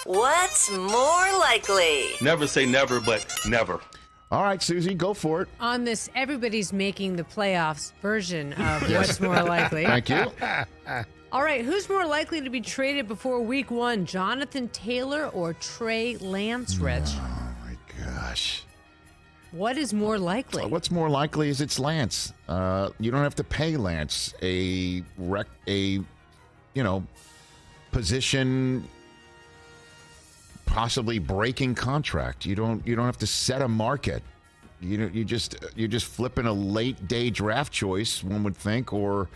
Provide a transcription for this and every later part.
What's more likely? Never say never, but never. All right, Susie, go for it. On this everybody's making the playoffs version of what's more likely. Thank you. All right, who's more likely to be traded before week 1? Jonathan Taylor or Trey Lance, Rich? Oh, my gosh. What is more likely? What's more likely is it's Lance. You don't have to pay Lance a position possibly breaking contract. You don't have to set a market. You're just flipping a late day draft choice, one would think, or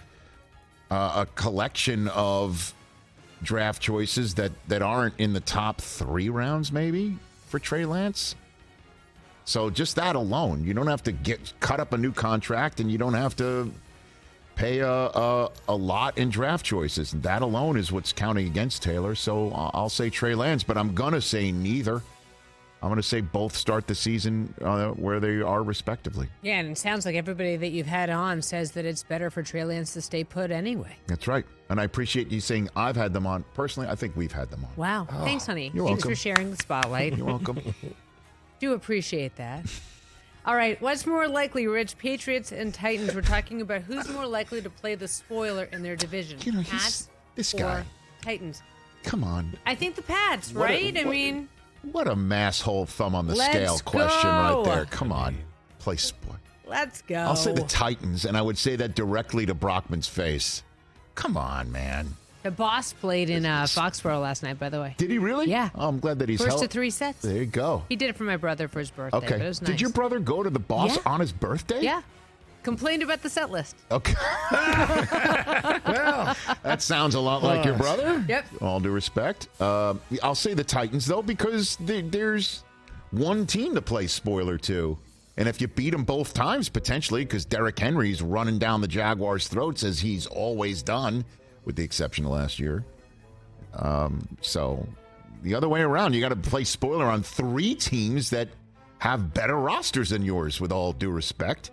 a collection of draft choices that aren't in the top 3 rounds maybe for Trey Lance. So just that alone, you don't have to cut up a new contract, and you don't have to pay a lot in draft choices. And that alone is what's counting against Taylor. So I'll say Trey Lance, but I'm going to say neither. I'm going to say both start the season where they are respectively. Yeah, and it sounds like everybody that you've had on says that it's better for Trey Lance to stay put anyway. That's right. And I appreciate you saying I've had them on. Personally, I think we've had them on. Wow. Thanks, honey. You're Thanks welcome. for sharing the spotlight. You're welcome. Do appreciate that. All right, what's more likely, Rich? Patriots and Titans. We're talking about who's more likely to play the spoiler in their division. Pats this or guy. Titans? Come on. I think the Pats, right? What a masshole thumb on the Let's scale question go. right there. Come on. Play sport. Let's go. I'll say the Titans, and I would say that directly to Brockman's face. Come on, man. The boss played in Foxborough last night, by the way. Did he really? Yeah. Oh, I'm glad that he's First to 3 sets. There you go. He did it for my brother for his birthday. Okay. But it was nice. Did your brother go to the boss on his birthday? Yeah. Complained about the set list. Okay. Well, that sounds a lot like your brother. Yep. All due respect. I'll say the Titans, though, because there's one team to play spoiler to. And if you beat them both times, potentially, because Derrick Henry's running down the Jaguars' throats as he's always done, with the exception of last year. So the other way around, you got to play spoiler on 3 teams that have better rosters than yours, with all due respect.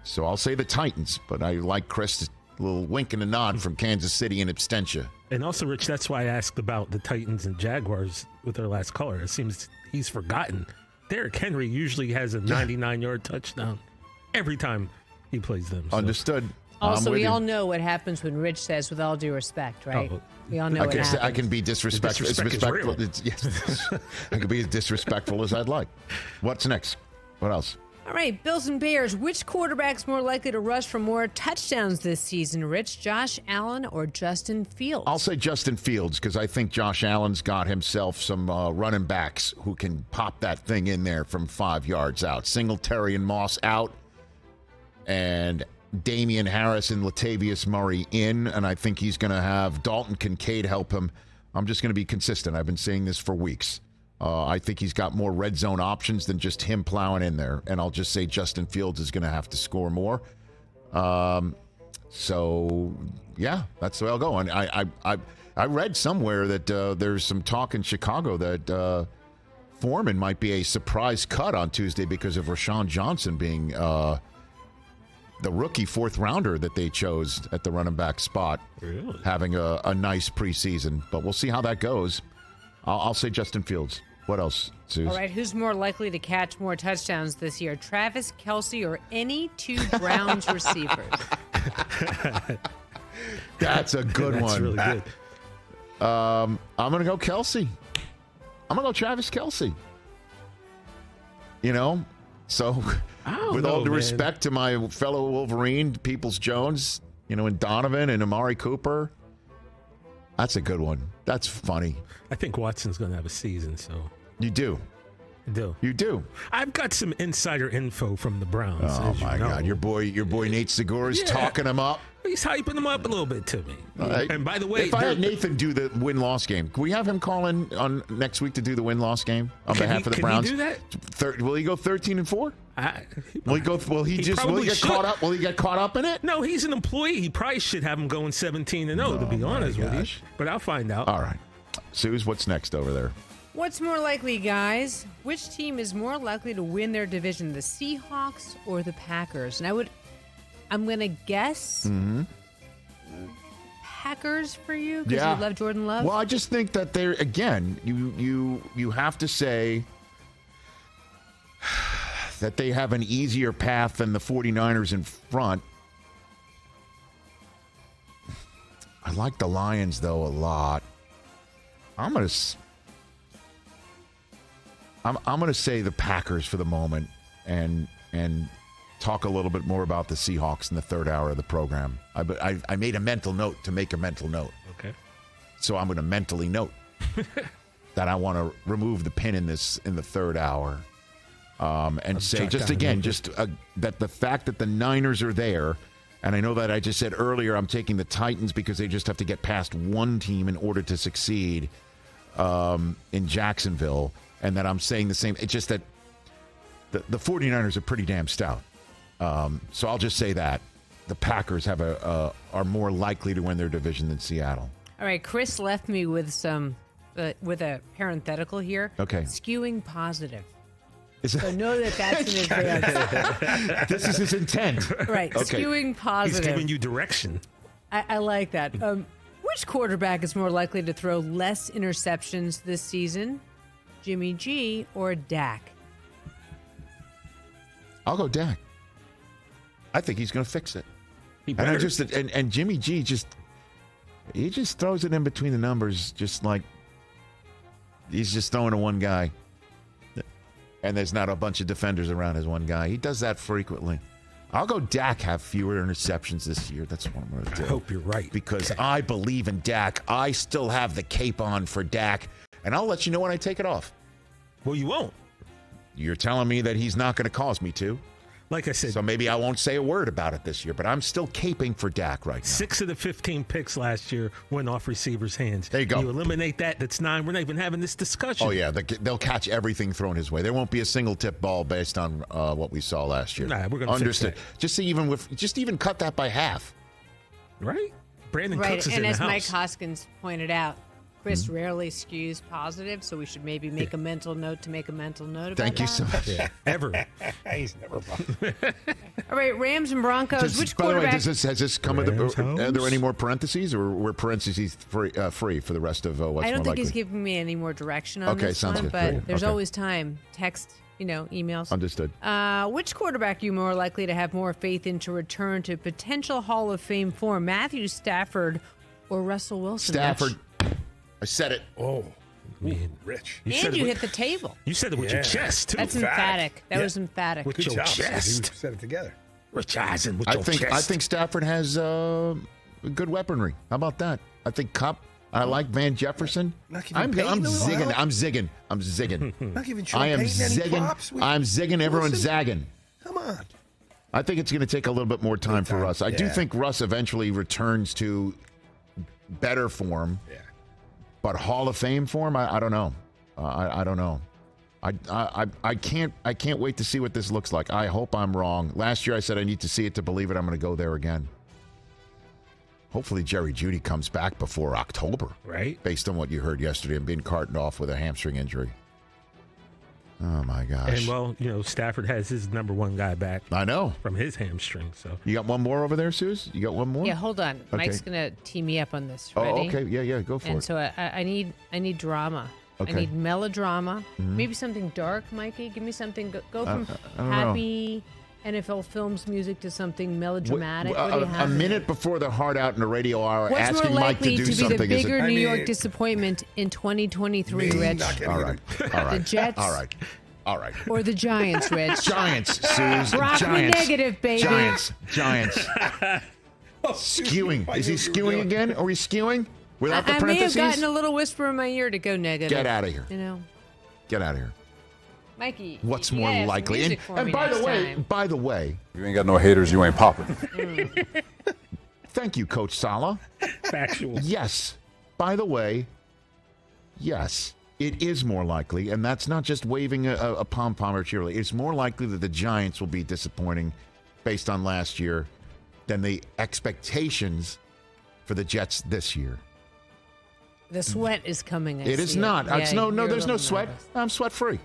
So I'll say the Titans, but I like Chris, a little wink and a nod from Kansas City and abstention. And also, Rich, that's why I asked about the Titans and Jaguars with our last caller. It seems he's forgotten. Derrick Henry usually has a 99-yard touchdown every time he plays them. So. Understood. Also, we all know what happens when Rich says, with all due respect, right? Oh, we all know what happens. I can be disrespectful. Yes, I can be as disrespectful as I'd like. What's next? What else? All right, Bills and Bears. Which quarterback's more likely to rush for more touchdowns this season, Rich? Josh Allen or Justin Fields? I'll say Justin Fields, because I think Josh Allen's got himself some running backs who can pop that thing in there from 5 yards out. Singletary and Moss out, and Damian Harris and Latavius Murray in, and I think he's going to have Dalton Kincaid help him. I'm just going to be consistent. I've been saying this for weeks. I think he's got more red zone options than just him plowing in there, and I'll just say Justin Fields is going to have to score more. So, yeah, that's the way I'll go. And I read somewhere that there's some talk in Chicago that Foreman might be a surprise cut on Tuesday because of Rashawn Johnson being the rookie 4th rounder that they chose at the running back spot. Really? Having a nice preseason. But we'll see how that goes. I'll say Justin Fields. What else, Suze? All right, who's more likely to catch more touchdowns this year, Travis Kelce or any 2 Browns receivers? That's a good one. That's really good. I'm going to go Kelce. I'm going to go Travis Kelce. So with all due respect to my fellow Wolverine, Peoples-Jones, and Donovan and Amari Cooper, that's a good one. That's funny. I think Watson's going to have a season, so. You do. I do. You do. I've got some insider info from the Browns. Oh, my God. Your boy Nate Segura's talking him up. He's hyping him up a little bit to me. And by the way, if I had Nathan do the win-loss game, can we have him call in on next week to do the win-loss game on behalf of the Browns? Can he do that? Will he go 13-4? Will he get caught up in it? No, he's an employee. He probably should have him going 17-0, to be honest with you. But I'll find out. All right. Suze, what's next over there? What's more likely, guys? Which team is more likely to win their division, the Seahawks or the Packers? And I'm going to guess Packers for you because Yeah. you love Jordan Love? Well, I just think that they're, again, you have to say that they have an easier path than the 49ers in front. I like the Lions, though, a lot. I'm gonna say the Packers for the moment and talk a little bit more about the Seahawks in the third hour of the program. I made a mental note to make a mental note. Okay. So I'm going to mentally note that I want to remove the pin in the third hour, and say that the fact that the Niners are there, and I know that I just said earlier I'm taking the Titans because they just have to get past one team in order to succeed in Jacksonville, and that I'm saying the same. It's just that the 49ers are pretty damn stout. So I'll just say that the Packers are more likely to win their division than Seattle. All right, Chris left me with with a parenthetical here. Okay. Skewing positive. So know that's in advance. This is his intent. Right, Okay. skewing He's positive. giving you direction. I like that. Which quarterback is more likely to throw less interceptions this season, Jimmy G or Dak? I'll go Dak. I think he's going to fix it. He And better. and Jimmy G just throws it in between the numbers, just like he's just throwing to one guy. And there's not a bunch of defenders around his one guy. He does that frequently. I'll go Dak have fewer interceptions this year. That's what I'm going to do. I hope you're right. Because I believe in Dak. I still have the cape on for Dak. And I'll let you know when I take it off. Well, you won't. You're telling me that he's not going to cause me to. Like I said, So maybe I won't say a word about it this year, but I'm still caping for Dak right now. 6 of the 15 picks last year went off receivers' hands. There you go. You eliminate that, that's 9. We're not even having this discussion. Oh, yeah. They'll catch everything thrown his way. There won't be a single tip ball based on what we saw last year. Nah, we're going to Understood. fix that. Just even cut that by half. Right? Brandon Right, Cooks is and in as the Mike house. Hoskins pointed out, Chris rarely skews positive, so we should maybe make a mental note to make a mental note about Thank you that. so much. Yeah, ever. He's never wrong. All right, Rams and Broncos. Which By the way, quarterback? has this come with Rams are there house? any more parentheses, or were parentheses free for the rest of what's I don't more think likely? he's giving me any more direction on Okay, this sounds one, good. but Great. there's Okay. always time. Text, emails. Understood. Which quarterback are you more likely to have more faith in to return to potential Hall of Fame form? Matthew Stafford or Russell Wilson? Stafford. I said it. Oh, Man. Rich. You And said you it hit the table. You said it with your chest, too. That's Emphatic. emphatic. That Yeah. was emphatic. With Good your job. chest. We said it together. Rich Eisen with I your think chest. Stafford has good weaponry. How about that? I think Cup. I like Van Jefferson. Not giving I'm Peyton a little zigging. help? I'm zigging. Not giving Sean I am Payton any zigging. props. I'm zigging. Everyone's Listen, zagging. Come on. I think it's going to take a little bit more time for time, Russ. I do yeah. think Russ eventually returns to better form, Yeah. but Hall of Fame form, I don't know. I don't know. I can't wait to see what this looks like. I hope I'm wrong. Last year I said I need to see it to believe it. I'm going to go there again. Hopefully Jerry Jeudy comes back before October, Right? based on what you heard yesterday and being carted off with a hamstring injury. Oh my gosh. And, well, Stafford has his number one guy back I know. from his hamstring. So You got one more over there, Suze? You got one more? Yeah, hold on. Okay. Mike's gonna tee me up on this. Oh, Ready? okay. Yeah, go for And it. so I need drama. Okay. I need melodrama. Maybe something dark, Mikey. Give me something. Go from I don't know. happy NFL Films music to something melodramatic. What do you a have? minute before the Hard Out in the Radio Hour, What's asking more Mike to likely do to be something. the is it- bigger I New mean- York disappointment in 2023, Me Rich? not getting All it. right. All right. The Jets? All right. Or the Giants, Rich? Giants, Suze. Rock me Giants. negative, baby. Giants. Oh, Skewing. I Is he knew you were skewing doing- again? Are we skewing? Without the I may have parentheses? gotten a little whisper in my ear to go negative. Get out of here. You know, Get out of here. Mikey. What's you more gotta have some likely? music for And me by next the time. way, You ain't got no haters, you ain't popping. thank you, Coach Sala. factual. Yes. By the way, yes, it is more likely, and that's not just waving a pom-pom or cheerleader. It's more likely that the Giants will be disappointing based on last year than the expectations for the Jets this year. The sweat is coming. I It is see not. Yeah, It's no, you're a there's no little sweat. nervous. I'm sweat-free.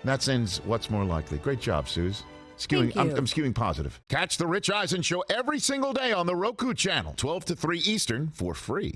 That ends what's more likely. Great job, Suze. Skewing, Thank you. I'm skewing positive. Catch the Rich Eisen Show every single day on the Roku channel, 12 to 3 Eastern, for free.